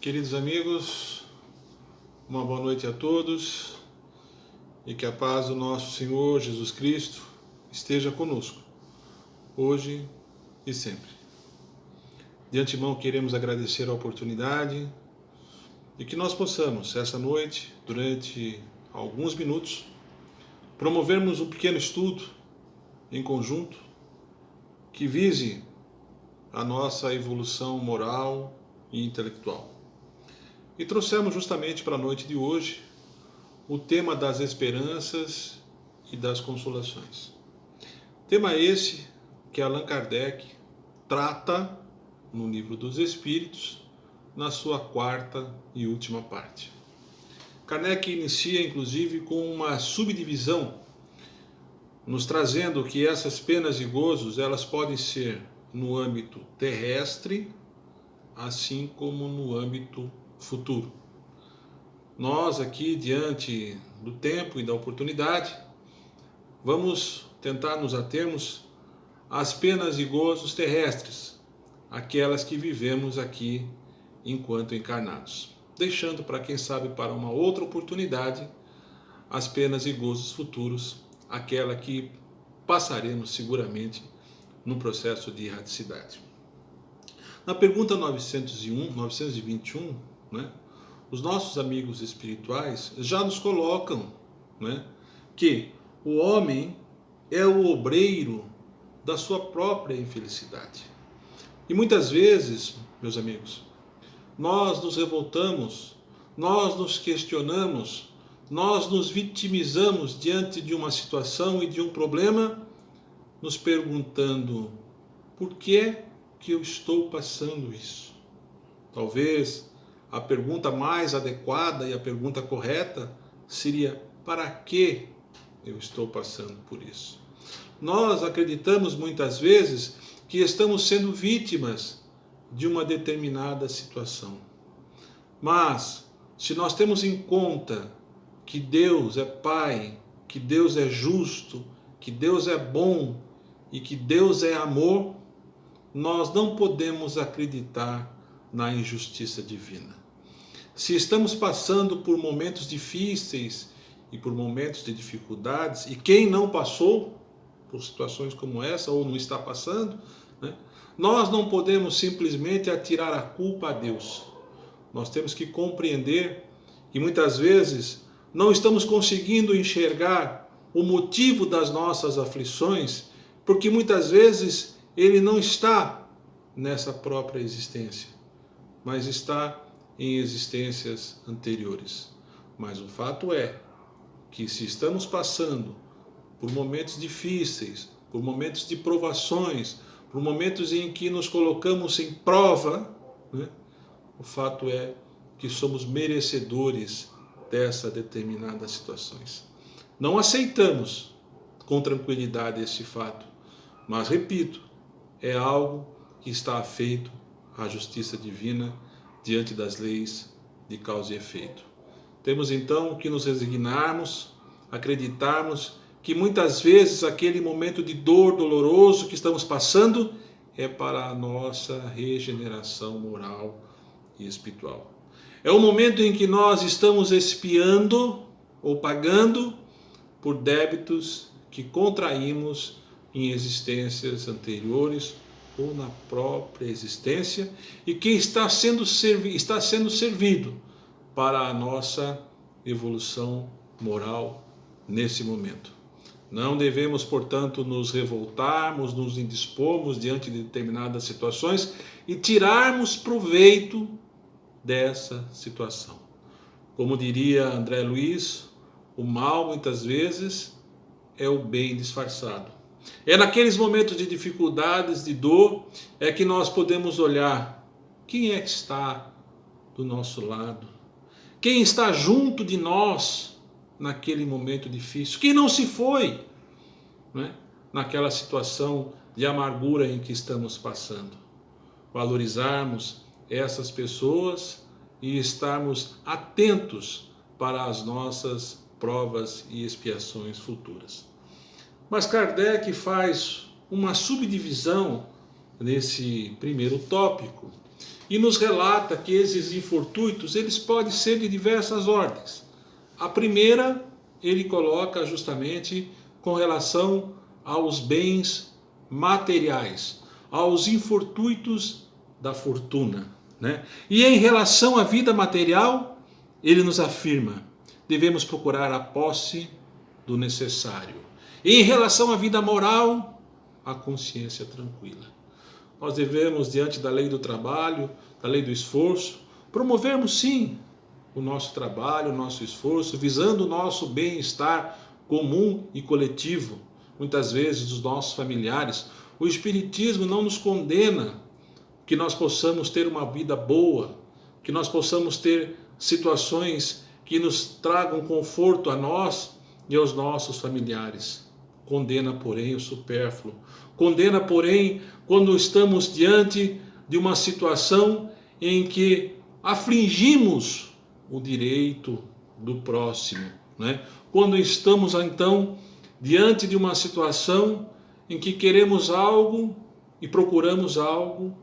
Queridos amigos, uma boa noite a todos e que a paz do nosso Senhor Jesus Cristo esteja conosco, hoje e sempre. De antemão queremos agradecer a oportunidade e que nós possamos, essa noite, durante alguns minutos, promovermos um pequeno estudo em conjunto que vise a nossa evolução moral e intelectual. E trouxemos justamente para a noite de hoje o tema das esperanças e das consolações. Tema esse que Allan Kardec trata no Livro dos Espíritos, na sua quarta e última parte. Kardec inicia inclusive com uma subdivisão, nos trazendo que essas penas e gozos elas podem ser no âmbito terrestre, assim como no âmbito futuro. Nós aqui, diante do tempo e da oportunidade, vamos tentar nos atermos às penas e gozos terrestres, aquelas que vivemos aqui enquanto encarnados, deixando para quem sabe para uma outra oportunidade as penas e gozos futuros, aquela que passaremos seguramente no processo de erraticidade. Na pergunta 921, os nossos amigos espirituais já nos colocam, que o homem é o obreiro da sua própria infelicidade. E muitas vezes, meus amigos, nós nos revoltamos, nós nos questionamos, nós nos vitimizamos diante de uma situação e de um problema, nos perguntando: por que eu estou passando isso? Talvez a pergunta mais adequada e a pergunta correta seria: para que eu estou passando por isso? Nós acreditamos muitas vezes que estamos sendo vítimas de uma determinada situação. Mas, se nós temos em conta que Deus é Pai, que Deus é justo, que Deus é bom e que Deus é amor, nós não podemos acreditar na injustiça divina. Se estamos passando por momentos difíceis e por momentos de dificuldades, e quem não passou por situações como essa ou não está passando, nós não podemos simplesmente atirar a culpa a Deus. Nós temos que compreender que muitas vezes não estamos conseguindo enxergar o motivo das nossas aflições, porque muitas vezes ele não está nessa própria existência, mas está em existências anteriores. Mas o fato é que, se estamos passando por momentos difíceis, por momentos de provações, por momentos em que nos colocamos em prova, o fato é que somos merecedores dessas determinadas situações. Não aceitamos com tranquilidade esse fato, mas, repito, é algo que está afeito à justiça divina diante das leis de causa e efeito. Temos então que nos resignarmos, acreditarmos que muitas vezes aquele momento de dor doloroso que estamos passando é para a nossa regeneração moral e espiritual. É o momento em que nós estamos expiando ou pagando por débitos que contraímos em existências anteriores ou na própria existência, e que está sendo servido para a nossa evolução moral nesse momento. Não devemos, portanto, nos revoltarmos, nos indispormos diante de determinadas situações e tirarmos proveito dessa situação. Como diria André Luiz, o mal muitas vezes é o bem disfarçado. É naqueles momentos de dificuldades, de dor, é que nós podemos olhar quem é que está do nosso lado, quem está junto de nós naquele momento difícil, quem não se foi, naquela situação de amargura em que estamos passando. Valorizarmos essas pessoas e estarmos atentos para as nossas provas e expiações futuras. Mas Kardec faz uma subdivisão nesse primeiro tópico e nos relata que esses infortúnios, eles podem ser de diversas ordens. A primeira, ele coloca justamente com relação aos bens materiais, aos infortúnios da fortuna, né? E em relação à vida material, ele nos afirma: devemos procurar a posse do necessário. E em relação à vida moral, a consciência tranquila. Nós devemos, diante da lei do trabalho, da lei do esforço, promovermos sim o nosso trabalho, o nosso esforço, visando o nosso bem-estar comum e coletivo, muitas vezes dos nossos familiares. O Espiritismo não nos condena que nós possamos ter uma vida boa, que nós possamos ter situações que nos tragam conforto a nós e aos nossos familiares. Condena, porém, o supérfluo. Condena, porém, quando estamos diante de uma situação em que afligimos o direito do próximo, né? Quando estamos, então, diante de uma situação em que queremos algo e procuramos algo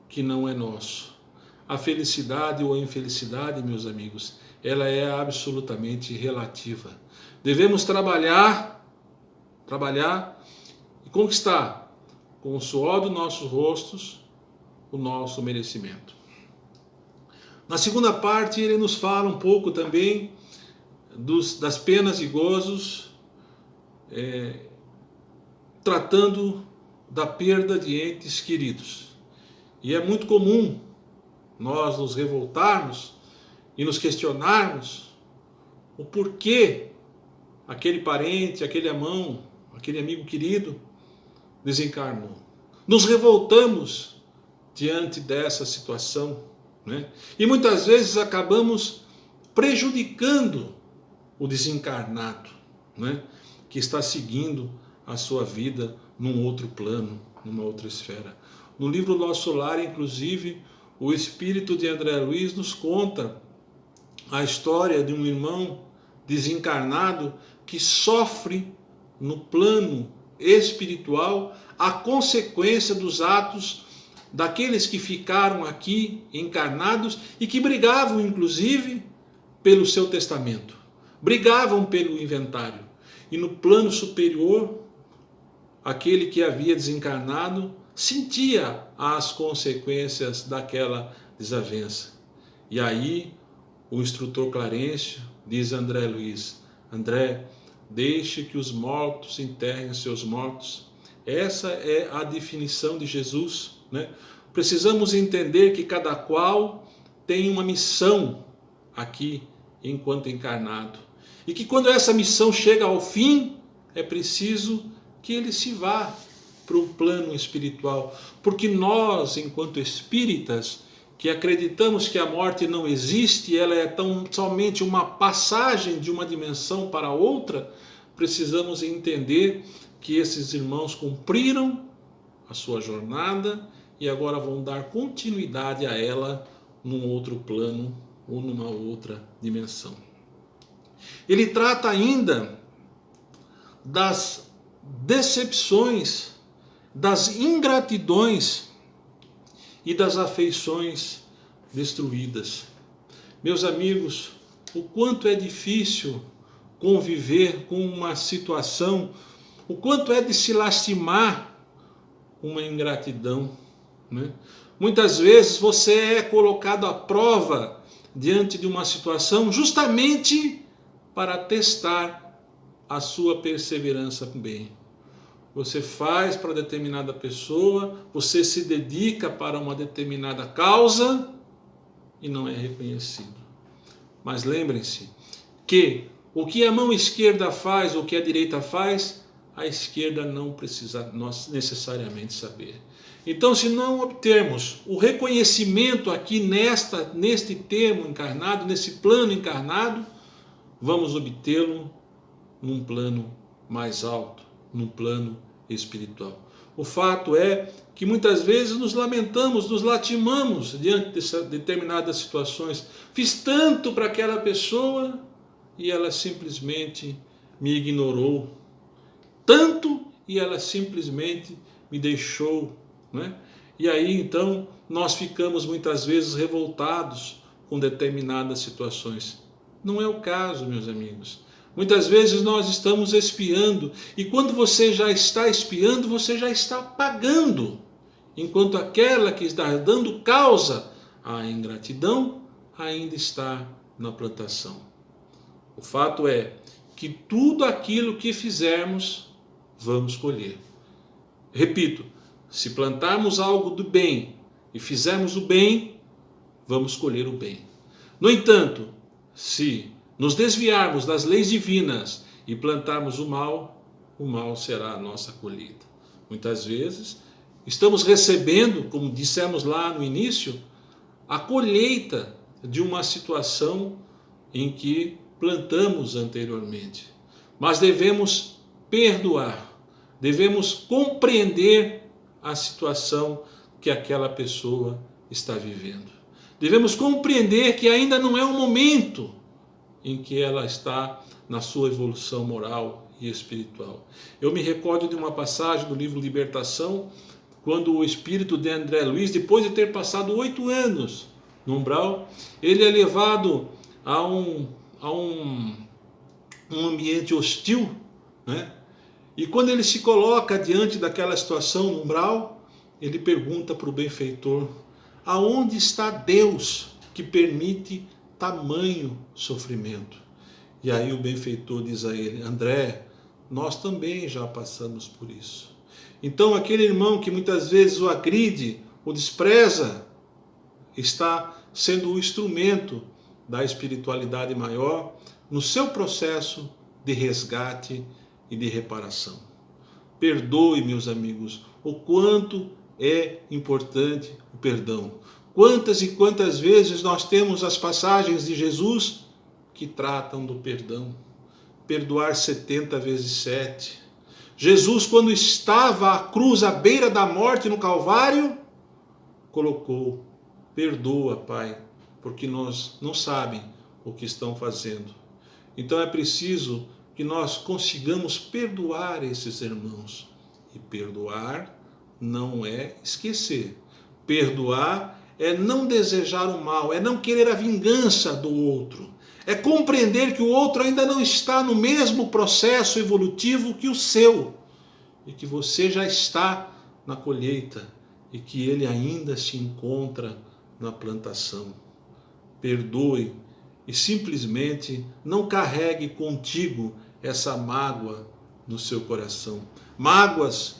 que não é nosso. A felicidade ou a infelicidade, meus amigos, ela é absolutamente relativa. Devemos trabalhar e conquistar com o suor dos nossos rostos o nosso merecimento. Na segunda parte, ele nos fala um pouco também das penas e gozos, tratando da perda de entes queridos. E é muito comum nós nos revoltarmos e nos questionarmos o porquê aquele parente, aquele irmão, aquele amigo querido desencarnou. Nos revoltamos diante dessa situação, né? E muitas vezes acabamos prejudicando o desencarnado, né? Que está seguindo a sua vida num outro plano, numa outra esfera. No livro Nosso Lar, inclusive, o espírito de André Luiz nos conta a história de um irmão desencarnado que sofre no plano espiritual a consequência dos atos daqueles que ficaram aqui encarnados e que brigavam, inclusive, pelo seu testamento, brigavam pelo inventário. E no plano superior, aquele que havia desencarnado sentia as consequências daquela desavença. E aí o instrutor Clarencio diz a André Luiz: André, deixe que os mortos enterrem seus mortos. Essa é a definição de Jesus, né? Precisamos entender que cada qual tem uma missão aqui enquanto encarnado. E que quando essa missão chega ao fim, é preciso que ele se vá para um plano espiritual. Porque nós, enquanto espíritas, que acreditamos que a morte não existe, ela é somente uma passagem de uma dimensão para outra, precisamos entender que esses irmãos cumpriram a sua jornada e agora vão dar continuidade a ela num outro plano ou numa outra dimensão. Ele trata ainda das decepções, das ingratidões e das afeições destruídas. Meus amigos, o quanto é difícil conviver com uma situação, o quanto é de se lastimar uma ingratidão, né? Muitas vezes você é colocado à prova diante de uma situação justamente para testar a sua perseverança no bem. Você faz para determinada pessoa, você se dedica para uma determinada causa e não é reconhecido. Mas lembrem-se que o que a mão esquerda faz, o que a direita faz, a esquerda não precisa necessariamente saber. Então, se não obtermos o reconhecimento aqui neste termo encarnado, nesse plano encarnado, vamos obtê-lo num plano mais alto, num plano espiritual. O fato é que muitas vezes nos lamentamos, nos latimamos diante de determinadas situações. Fiz tanto para aquela pessoa e ela simplesmente me ignorou. Tanto e ela simplesmente me deixou, né? E aí então nós ficamos muitas vezes revoltados com determinadas situações. Não é o caso, meus amigos. Muitas vezes nós estamos espiando, e quando você já está espiando, você já está pagando, enquanto aquela que está dando causa à ingratidão ainda está na plantação. O fato é que tudo aquilo que fizermos, vamos colher. Repito, se plantarmos algo do bem e fizermos o bem, vamos colher o bem. No entanto, se nos desviarmos das leis divinas e plantarmos o mal será a nossa colheita. Muitas vezes estamos recebendo, como dissemos lá no início, a colheita de uma situação em que plantamos anteriormente. Mas devemos perdoar, devemos compreender a situação que aquela pessoa está vivendo. Devemos compreender que ainda não é o momento em que ela está na sua evolução moral e espiritual. Eu me recordo de uma passagem do livro Libertação, quando o espírito de André Luiz, depois de ter passado 8 anos no umbral, ele é levado a um ambiente hostil, né? E quando ele se coloca diante daquela situação no umbral, ele pergunta para o benfeitor: aonde está Deus que permite tamanho sofrimento? E aí o benfeitor diz a ele: André, nós também já passamos por isso. Então aquele irmão que muitas vezes o agride, o despreza, está sendo o instrumento da espiritualidade maior no seu processo de resgate e de reparação. Perdoe, meus amigos, o quanto é importante o perdão. Quantas e quantas vezes nós temos as passagens de Jesus que tratam do perdão. Perdoar 70 vezes 7. Jesus, quando estava à cruz, à beira da morte no Calvário, colocou: perdoa, Pai, porque nós não sabem o que estão fazendo. Então é preciso que nós consigamos perdoar esses irmãos. E perdoar não é esquecer. Perdoar é não desejar o mal, é não querer a vingança do outro. É compreender que o outro ainda não está no mesmo processo evolutivo que o seu. E que você já está na colheita. E que ele ainda se encontra na plantação. Perdoe e simplesmente não carregue contigo essa mágoa no seu coração. Mágoas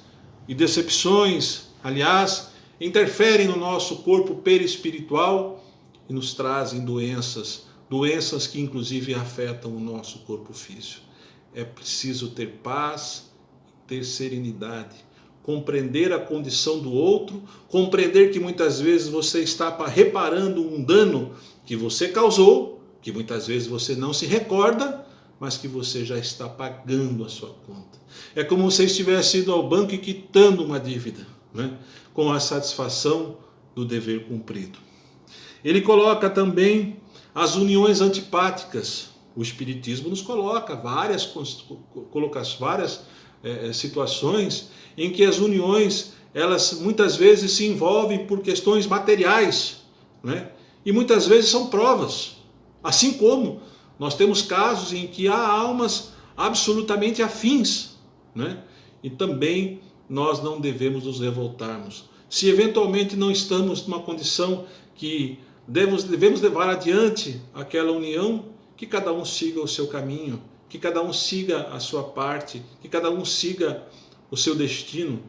e decepções, aliás, interferem no nosso corpo perispiritual e nos trazem doenças que inclusive afetam o nosso corpo físico. É preciso ter paz, ter serenidade, compreender a condição do outro, compreender que muitas vezes você está reparando um dano que você causou, que muitas vezes você não se recorda, mas que você já está pagando a sua conta. É como se você estivesse indo ao banco e quitando uma dívida, né? Com a satisfação do dever cumprido. Ele coloca também as uniões antipáticas. O Espiritismo nos coloca várias situações em que as uniões, elas muitas vezes se envolvem por questões materiais, né? E muitas vezes são provas. Assim como nós temos casos em que há almas absolutamente afins, né? E também nós não devemos nos revoltarmos. Se eventualmente não estamos numa condição que devemos levar adiante aquela união, que cada um siga o seu caminho, que cada um siga a sua parte, que cada um siga o seu destino,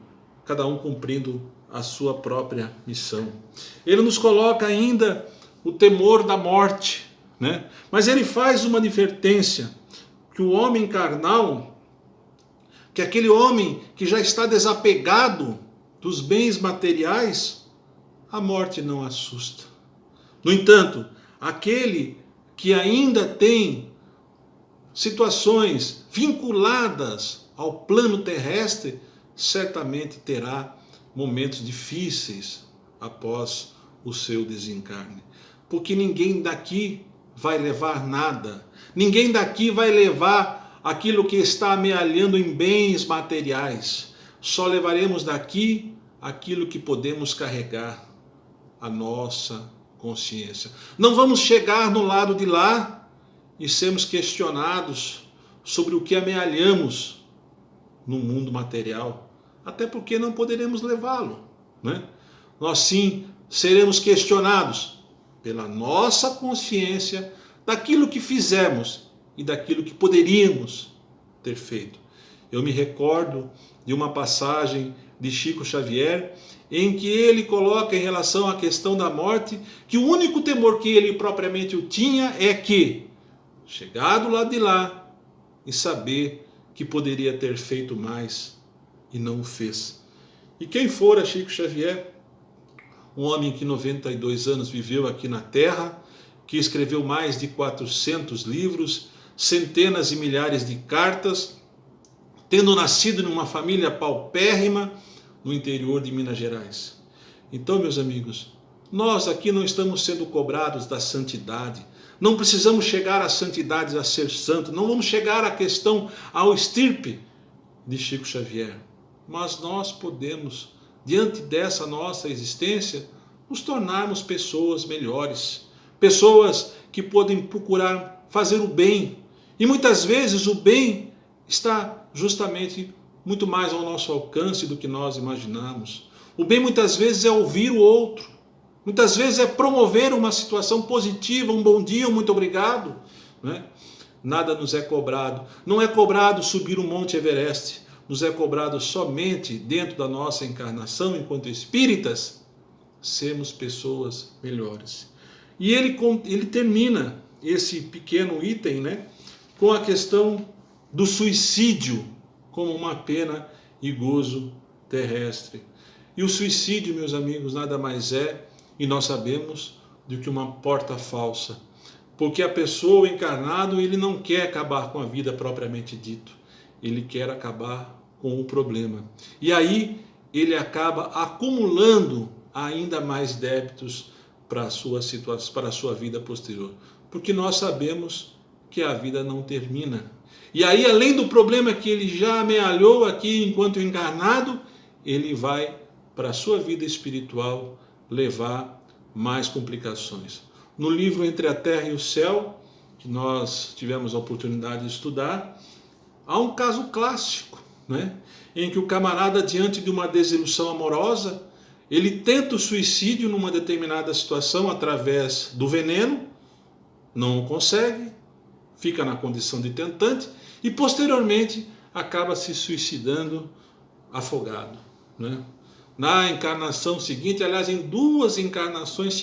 cada um cumprindo a sua própria missão. Ele nos coloca ainda o temor da morte, né? Mas ele faz uma advertência, que o homem carnal, que aquele homem que já está desapegado dos bens materiais, a morte não assusta. No entanto, aquele que ainda tem situações vinculadas ao plano terrestre, certamente terá momentos difíceis após o seu desencarne. Porque ninguém daqui vai levar nada. Ninguém daqui vai levar aquilo que está amealhando em bens materiais. Só levaremos daqui aquilo que podemos carregar a nossa consciência. Não vamos chegar no lado de lá e sermos questionados sobre o que amealhamos no mundo material, até porque não poderemos levá-lo, né? Nós sim seremos questionados pela nossa consciência daquilo que fizemos e daquilo que poderíamos ter feito. Eu me recordo de uma passagem de Chico Xavier, em que ele coloca em relação à questão da morte, que o único temor que ele propriamente o tinha é que, chegado lá de lá, e saber que poderia ter feito mais e não o fez. E quem fora Chico Xavier, um homem que 92 anos viveu aqui na Terra, que escreveu mais de 400 livros, centenas e milhares de cartas, tendo nascido numa família paupérrima no interior de Minas Gerais. Então, meus amigos, nós aqui não estamos sendo cobrados da santidade. Não precisamos chegar à santidade, a ser santo. Não vamos chegar à questão, ao estirpe de Chico Xavier. Mas nós podemos, diante dessa nossa existência, nos tornarmos pessoas melhores. Pessoas que podem procurar fazer o bem. E muitas vezes o bem está justamente muito mais ao nosso alcance do que nós imaginamos. O bem muitas vezes é ouvir o outro. Muitas vezes é promover uma situação positiva, um bom dia, um muito obrigado, né? Nada nos é cobrado. Não é cobrado subir o Monte Everest. Nos é cobrado somente dentro da nossa encarnação, enquanto espíritas, sermos pessoas melhores. E ele termina esse pequeno item, né, com a questão do suicídio como uma pena e gozo terrestre. E o suicídio, meus amigos, nada mais é, e nós sabemos, do que uma porta falsa. Porque a pessoa, o encarnado, ele não quer acabar com a vida propriamente dito. Ele quer acabar com o problema. E aí ele acaba acumulando ainda mais débitos para a sua situação, para a sua vida posterior. Porque nós sabemos que a vida não termina. E aí, além do problema que ele já amealhou aqui enquanto encarnado, ele vai para a sua vida espiritual levar mais complicações. No livro Entre a Terra e o Céu, que nós tivemos a oportunidade de estudar, há um caso clássico, né, em que o camarada, diante de uma desilusão amorosa, ele tenta o suicídio numa determinada situação através do veneno, não o consegue, fica na condição de tentante e posteriormente acaba se suicidando afogado, né? Na encarnação seguinte, aliás, em duas encarnações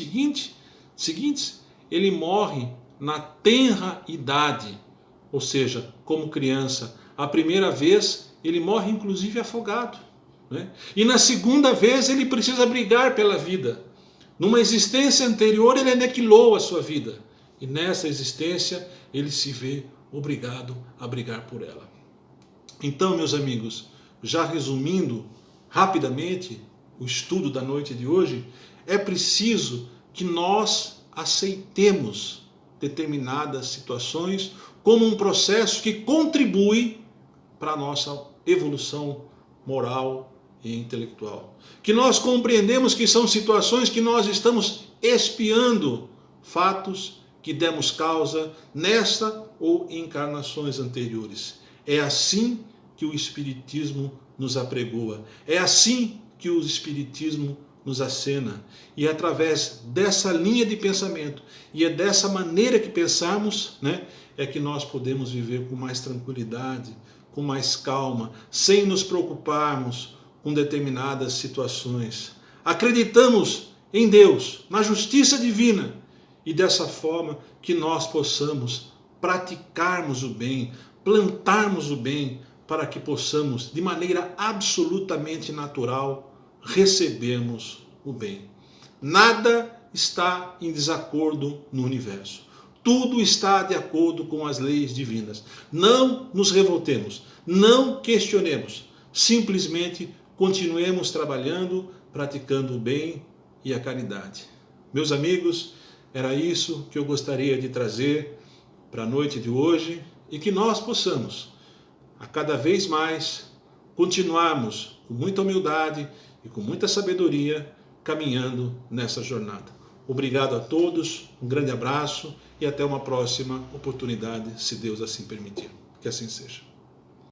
seguintes, ele morre na tenra idade, ou seja, como criança. A primeira vez ele morre inclusive afogado, né? E na segunda vez ele precisa brigar pela vida. Numa existência anterior ele aniquilou a sua vida. E nessa existência ele se vê obrigado a brigar por ela. Então, meus amigos, já resumindo rapidamente o estudo da noite de hoje, é preciso que nós aceitemos determinadas situações como um processo que contribui para a nossa evolução moral e intelectual. Que nós compreendemos que são situações que nós estamos expiando fatos que demos causa nesta ou encarnações anteriores. É assim que o Espiritismo nos apregoa. É assim que o Espiritismo nos acena. E através dessa linha de pensamento, e é dessa maneira que pensamos, né, é que nós podemos viver com mais tranquilidade, com mais calma, sem nos preocuparmos com determinadas situações. Acreditamos em Deus, na justiça divina, e dessa forma que nós possamos praticarmos o bem, plantarmos o bem, para que possamos, de maneira absolutamente natural, recebermos o bem. Nada está em desacordo no universo. Tudo está de acordo com as leis divinas. Não nos revoltemos, não questionemos, simplesmente continuemos trabalhando, praticando o bem e a caridade. Meus amigos, era isso que eu gostaria de trazer para a noite de hoje e que nós possamos, a cada vez mais, continuarmos com muita humildade e com muita sabedoria caminhando nessa jornada. Obrigado a todos, um grande abraço e até uma próxima oportunidade, se Deus assim permitir. Que assim seja.